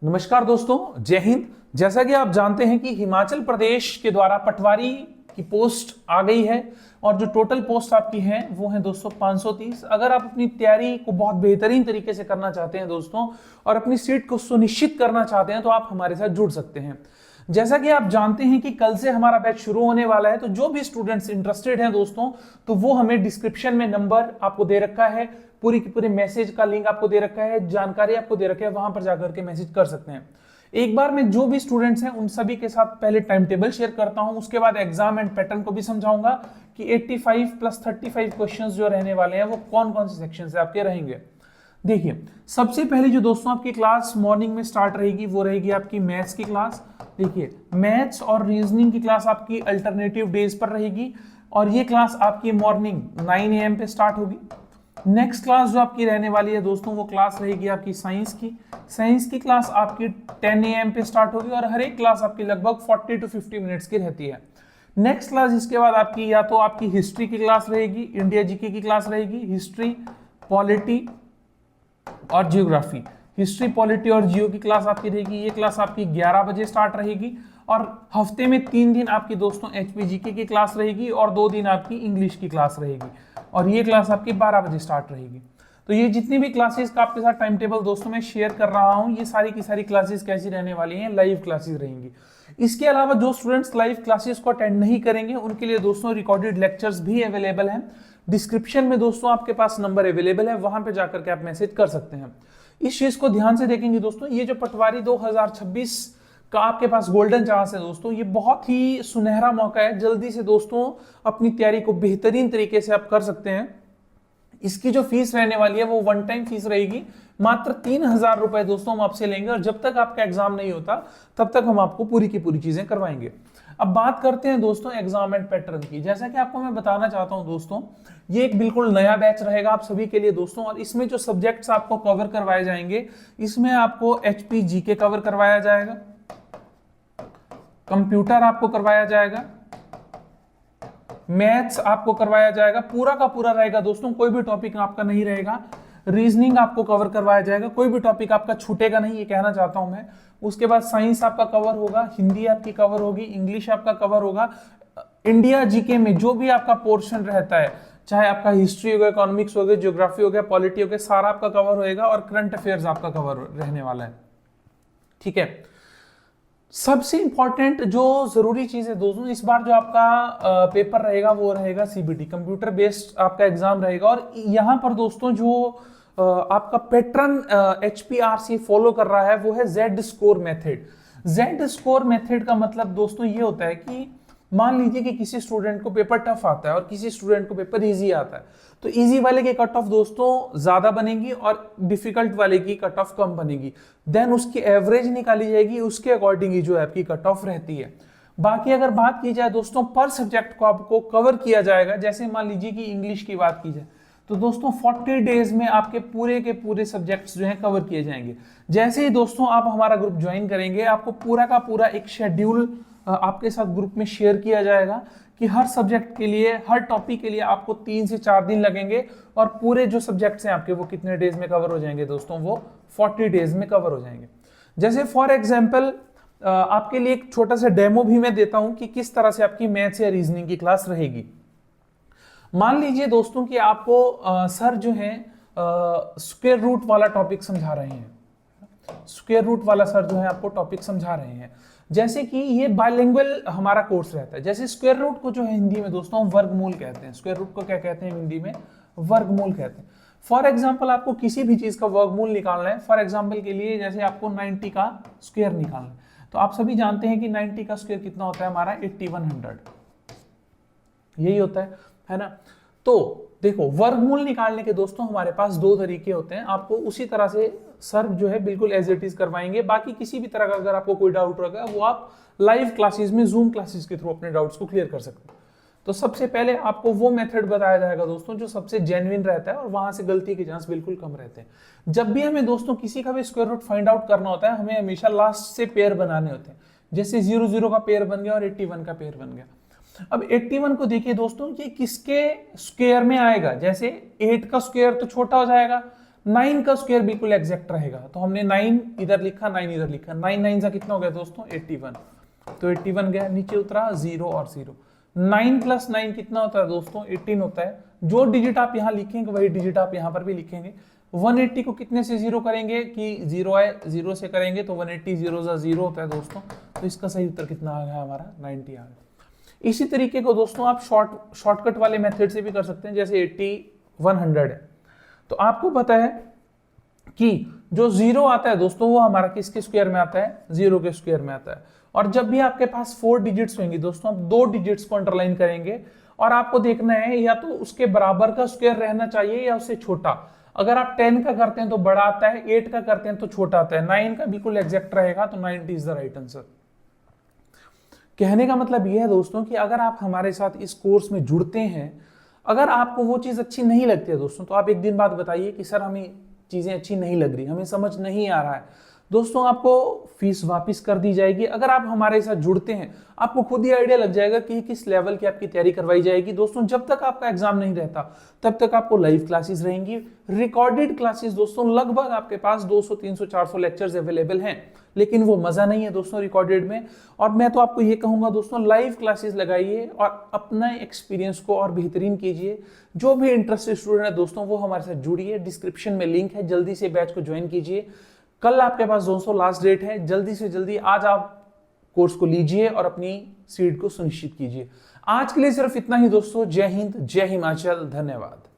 नमस्कार दोस्तों, जय हिंद। जैसा कि आप जानते हैं कि हिमाचल प्रदेश के द्वारा पटवारी की पोस्ट आ गई है और जो टोटल पोस्ट आपकी है वो है दोस्तों 530। अगर आप अपनी तैयारी को बहुत बेहतरीन तरीके से करना चाहते हैं दोस्तों और अपनी सीट को सुनिश्चित करना चाहते हैं तो आप हमारे साथ जुड़ सकते हैं। जैसा कि आप जानते हैं कि कल से हमारा बैच शुरू होने वाला है, तो जो भी स्टूडेंट्स इंटरेस्टेड हैं दोस्तों तो वो हमें डिस्क्रिप्शन में नंबर आपको दे रखा है, पूरी की पूरी मैसेज का लिंक आपको दे रखा है, जानकारी आपको दे रखा है, वहां पर जाकर के मैसेज कर सकते हैं। एक बार मैं जो भी स्टूडेंट्स हैं उन सभी के साथ पहले टाइम टेबल शेयर करता हूं, उसके बाद एग्जाम एंड पैटर्न को भी समझाऊंगा कि 85 प्लस 35 क्वेश्चंस जो रहने वाले हैं वो कौन कौन से सेक्शन से आपके रहेंगे। देखिए, सबसे पहले जो दोस्तों आपकी क्लास मॉर्निंग में स्टार्ट रहेगी वो रहेगी आपकी मैथ्स की क्लास। देखिए, मैथ्स और रीजनिंग की क्लास आपकी अल्टरनेटिव डेज पर रहेगी और ये क्लास आपकी मॉर्निंग 9 AM पे स्टार्ट होगी। नेक्स्ट क्लास जो आपकी रहने वाली है दोस्तों वो क्लास रहेगी आपकी साइंस की। साइंस की क्लास आपकी 10 AM पे स्टार्ट होगी और हर एक क्लास आपकी लगभग 40 to 50 मिनट्स की रहती है। नेक्स्ट क्लास इसके बाद आपकी या तो आपकी हिस्ट्री की क्लास रहेगी, इंडिया जीके की क्लास रहेगी, हिस्ट्री, पॉलिटी और जियोग्राफी। हिस्ट्री, पॉलिटी और जियो की क्लास आपकी रहेगी। ये क्लास आपकी 11 बजे स्टार्ट रहेगी और हफ्ते में 3 दिन आपकी दोस्तों एचपीजीके की क्लास रहेगी और 2 दिन आपकी इंग्लिश की क्लास रहेगी और ये क्लास आपकी 12 बजे स्टार्ट रहेगी। तो ये जितनी भी क्लासेस का आपके साथ टाइम टेबल दोस्तों मैं शेयर कर रहा हूँ, ये सारी की सारी क्लासेस कैसी रहने वाली हैं, लाइव क्लासेस रहेंगी। इसके अलावा जो स्टूडेंट्स लाइव क्लासेस को अटेंड नहीं करेंगे उनके लिए दोस्तों रिकॉर्डेड लेक्चर्स भी अवेलेबल हैं। डिस्क्रिप्शन में दोस्तों आपके पास नंबर अवेलेबल है, वहां पे जाकर के आप मैसेज कर सकते हैं। इस चीज को ध्यान से देखेंगे दोस्तों, ये जो पटवारी 2026 का आपके पास गोल्डन चांस है दोस्तों, ये बहुत ही सुनहरा मौका है। जल्दी से दोस्तों अपनी तैयारी को बेहतरीन तरीके से आप कर सकते हैं। इसकी जो फीस रहने वाली है वो वन टाइम फीस रहेगी, मात्र 3000 रुपए दोस्तों हम आपसे लेंगे और जब तक आपका एग्जाम नहीं होता तब तक हम आपको पूरी की पूरी चीजें करवाएंगे। अब बात करते हैं दोस्तों एग्जाम एंड पैटर्न की। जैसा कि आपको मैं बताना चाहता हूं दोस्तों, ये एक बिल्कुल नया बैच रहेगा आप सभी के लिए दोस्तों और इसमें जो सब्जेक्ट्स आपको कवर करवाए जाएंगे, इसमें आपको एचपीजीके कवर करवाया जाएगा, कंप्यूटर आपको करवाया जाएगा, मैथ्स आपको करवाया जाएगा, पूरा का पूरा रहेगा दोस्तों, कोई भी टॉपिक आपका नहीं रहेगा। रीजनिंग आपको कवर करवाया जाएगा, कोई भी टॉपिक आपका छूटेगा नहीं, ये कहना चाहता हूं मैं। उसके बाद साइंस आपका कवर होगा, हिंदी आपकी कवर होगी, इंग्लिश आपका कवर होगा। इंडिया जीके में जो भी आपका पोर्शन रहता है, चाहे आपका हिस्ट्री हो गया, इकोनॉमिक्स हो गया, ज्योग्राफी हो गया, पॉलिटी हो गया, सारा आपका कवर होएगा और करंट अफेयर्स आपका कवर रहने वाला है। ठीक है, सबसे इंपॉर्टेंट जो जरूरी चीज है दोस्तों, इस बार जो आपका पेपर रहेगा वो रहेगा सीबीटी, कंप्यूटर बेस्ड आपका एग्जाम रहेगा और यहाँ पर दोस्तों जो आपका पैटर्न एचपीआरसी फॉलो कर रहा है वो है Z score method. Z score method का मतलब दोस्तों ये होता है कि मान लीजिए कि किसी स्टूडेंट को पेपर टफ आता है और किसी स्टूडेंट को पेपर इजी आता है, तो इजी वाले की कट ऑफ दोस्तों ज्यादा बनेगी और डिफिकल्ट वाले की कट ऑफ कम बनेगी। देन उसकी एवरेज निकाली जाएगी, उसके अकॉर्डिंग ही जो है आपकी कट ऑफ रहती है। बाकी अगर बात की जाए दोस्तों पर सब्जेक्ट को आपको कवर किया जाएगा, जैसे मान लीजिए कि इंग्लिश की बात की जाए तो दोस्तों 40 डेज में आपके पूरे के पूरे सब्जेक्ट्स जो हैं कवर किए जाएंगे। जैसे ही दोस्तों आप हमारा ग्रुप ज्वाइन करेंगे, आपको पूरा का पूरा एक शेड्यूल आपके साथ ग्रुप में शेयर किया जाएगा कि हर सब्जेक्ट के लिए, हर टॉपिक के लिए आपको 3 से 4 दिन लगेंगे और पूरे जो सब्जेक्ट्स हैं आपके वो कितने डेज में कवर हो जाएंगे दोस्तों, वो 40 डेज में कवर हो जाएंगे। जैसे फॉर एग्जाम्पल आपके लिए एक छोटा सा डेमो भी मैं देता हूं कि किस तरह से आपकी मैथ्स या रीजनिंग की क्लास रहेगी। मान लीजिए दोस्तों कि आपको सर जो है स्क्वायर रूट वाला टॉपिक समझा रहे हैं, स्क्वायर रूट वाला सर जो है आपको टॉपिक समझा रहे हैं। जैसे कि ये बाइलिंगुअल हमारा कोर्स रहता है। जैसे स्क्वायर रूट को जो है हिंदी में दोस्तों हम वर्गमूल कहते हैं। स्क्वायर रूट को क्या कहते हैं हिंदी में? वर्गमूल कहते हैं। फॉर एग्जाम्पल आपको किसी भी चीज का वर्गमूल निकालना है, फॉर एग्जाम्पल के लिए जैसे आपको 90 का स्क्वायर निकालना है, तो आप सभी जानते हैं कि 90 का स्क्वायर कितना होता है हमारा? 8100 यही होता है ना। तो देखो, वर्गमूल निकालने के दोस्तों हमारे पास 2 तरीके होते हैं। आपको उसी तरह से सर जो है बिल्कुल एज इट इज करवाएंगे। बाकी किसी भी तरह का अगर आपको कोई डाउट रहेगा वो आप लाइव क्लासेस में, जूम क्लासेस के थ्रू अपने डाउट्स को क्लियर कर सकते हैं। तो सबसे पहले आपको वो मेथड बताया जाएगा दोस्तों जो सबसे जेन्युइन रहता है और वहां से गलती के चांस बिल्कुल कम रहते हैं। जब भी हमें दोस्तों किसी का भी स्क्वायर रूट फाइंड आउट करना होता है, हमें हमेशा लास्ट से पेयर बनाने होते हैं। जैसे 00 का पेयर बन गया और 81 का पेयर बन गया। अब 81 को देखिए दोस्तों, ये किसके स्क्वायर में आएगा? जैसे 8 का स्क्वायर तो छोटा हो जाएगा, 9 का स्क्वायर बिल्कुल एग्जैक्ट रहेगा, तो हमने 9 इधर लिखा, 9 इधर लिखा, 9 9 का कितना हो गया दोस्तों 81, तो 81 गया, नीचे उतरा 0 और 0। 9 प्लस 9 कितना होता है दोस्तों 18 होता है। जो डिजिट आप यहाँ लिखेंगे वही डिजिट आप यहाँ पर भी लिखेंगे। 180 को कितने से 0 करेंगे कि 0 आए, 0 से करेंगे तो 180 0 0 होता है दोस्तों, तो इसका सही उत्तर कितना आ गया हमारा 90 आ गया। इसी तरीके को दोस्तों आप शॉर्टकट वाले मेथड से भी कर सकते हैं, जैसे 80 100 है, तो आपको पता है कि जो 0 आता है दोस्तों वो हमारा किसके स्क्वायर में आता है, 0 के स्क्वायर में आता है। और जब भी आपके पास 4 डिजिट्स होंगे दोस्तों, आप 2 डिजिट्स को अंडरलाइन करेंगे और आपको देखना है या तो उसके बराबर का स्क्वायर रहना चाहिए या उससे छोटा। अगर आप 10 का करते हैं तो बड़ा आता है, 8 का करते हैं तो छोटा आता है, 9 का बिल्कुल एग्जैक्ट रहेगा, तो 90 इज द राइट आंसर। कहने का मतलब यह है दोस्तों कि अगर आप हमारे साथ इस कोर्स में जुड़ते हैं, अगर आपको वो चीज अच्छी नहीं लगती है दोस्तों, तो आप एक दिन बाद बताइए कि सर हमें चीजें अच्छी नहीं लग रही, हमें समझ नहीं आ रहा है, दोस्तों आपको फीस वापस कर दी जाएगी। अगर आप हमारे साथ जुड़ते हैं आपको खुद ही आइडिया लग जाएगा कि किस लेवल की आपकी तैयारी करवाई जाएगी। दोस्तों जब तक आपका एग्जाम नहीं रहता तब तक आपको लाइव क्लासेस रहेंगी, रिकॉर्डेड क्लासेस दोस्तों लगभग आपके पास 200 300 400 लेक्चर्स अवेलेबल हैं, लेकिन वो मजा नहीं है दोस्तों रिकॉर्डेड में। और मैं तो आपको ये कहूंगा दोस्तों लाइव क्लासेस लगाइए और अपना एक्सपीरियंस को और बेहतरीन कीजिए। जो भी इंटरेस्टेड स्टूडेंट है दोस्तों वो हमारे साथ जुड़िए, डिस्क्रिप्शन में लिंक है, जल्दी से बैच को ज्वाइन कीजिए। कल आपके पास 200 लास्ट डेट है, जल्दी से जल्दी आज आप कोर्स को लीजिए और अपनी सीट को सुनिश्चित कीजिए। आज के लिए सिर्फ इतना ही दोस्तों। जय हिंद, जय हिमाचल, धन्यवाद।